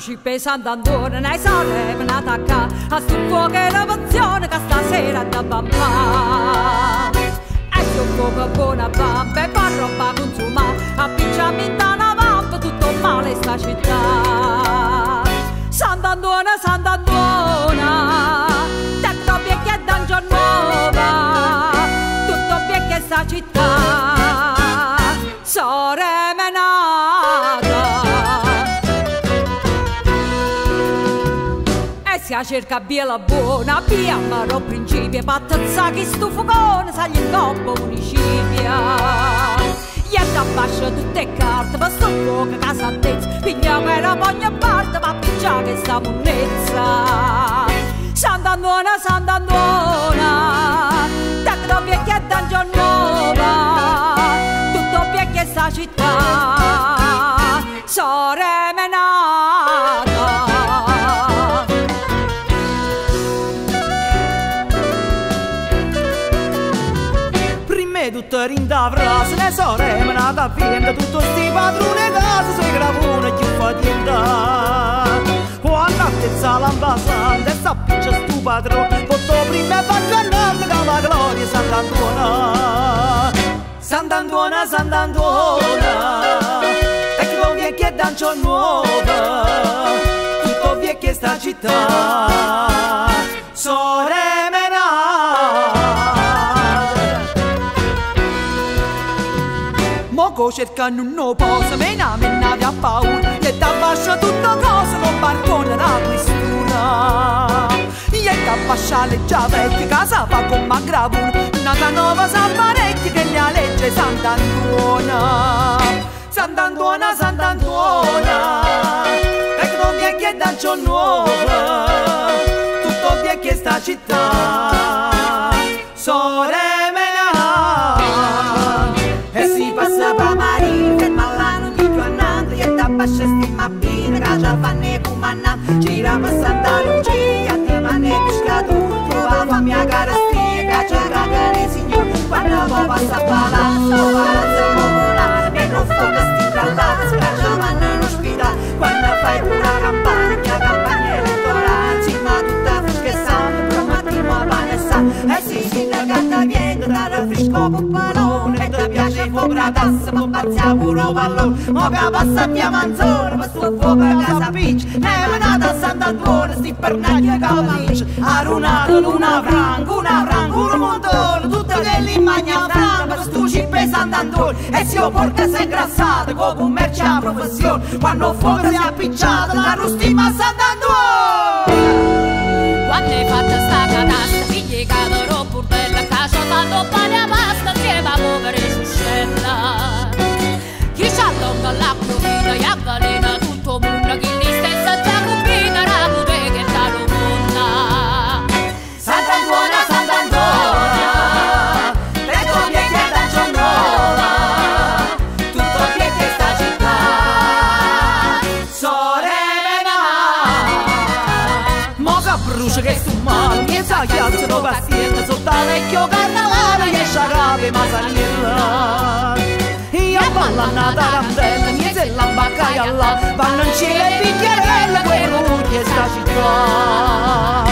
ci pesando andone, nei saremo in attacca a sto fuoco e la passione che stasera da bambà. E sto fuoco buona bamba e fa roba consumata, appicciami da una vampa, tutto male sta città. Sant'Antuona, Sant'Antuona, tetto vecchio e d'angio nuova, tutto vecchio sta città. Sore menata e si cerca via la buona, via maro principio, pattazza che sto fugone, sagli in coppo municipio. Gli abbascia tutte le carte, ma sto fuoco che saltezza, pigliamo e la pogna a parte, ma picciare che sta munnezza. Sant'Antuona, Sant'Antuona, tecno vecchia e d'angio nuova, tutto vecchia sta città. Sore menata tutto rinda frase, ne soremo nata fienda, tutto sti padrone casa, sei gravone più fatienda. Quando attezza l'ambasciante e s'appiccia stu padrone, potto prima e faccio a nord che la gloria Sant'Antuona. Sant'Antuona, Sant'Antuona, tecno vecchia e d'ancio nuova, tutto vecchia sta città. Sore Moco cercano un nuovo posto, menna a paura, e t'abbascia tutto cosa, non barcone la questura. E t'abbascia le già vecchie, casa fa con magravuna, una nuova s'apparecchia che la legge Sant'Antuona. Sant'Antuona, Sant'Antuona, tecno vecchia e d'ancio nuova, tutto vecchia sta città. Sore Bascia stima bine, che già fanno comandante, gira per Santa Lucia, ti manne pescato, trova mia cara stia, che c'è cagare signor, quando poi passa a palazzo, palazzo popolare, e non sto che sti trallazzi, che già vanno in ospitale, quando fai una campagna elettorale, sì ma tutta fresca sangue, promettiamo a pane e sale, e sì sindacata viene da raffresco con palone, e ti piace il fuoco da tassa, ma bazziamo pure pallone, mo che passa via manzone, ma sto fuoco a casa piccia, ne venata a Sant'Antuona, sti pernaglia cavalliccia, arunato una franca, un montone, tutte che li magna franca, sto cippe Sant'Antuona, e si porta se ingrassata, con commercio a professione, quando il fuoco si è appicciato, la rustima a Sant'Antuona. Quando hai fatto sta catasta, figli cadoro burdella, casa fanno pane a pasta, insieme a povere ciuscella. Chi c'ha donga la provina, e avvelena tutto mondo, chi li stessa già coprina, la bottega e da lumonna. Sant'Antuona, Sant'Antuona, tecno vecchia e d'ancio nuova, tutto vecchia sta città. Sore menata, mo che brucia che stu male, mi sa chiazzano pastiera, sotto a vecchio carnavale, e sciarave masanilla. Io balla una tarantella, mi se la baccaia là, vanno in cielo e bicchierella, quello che sta città.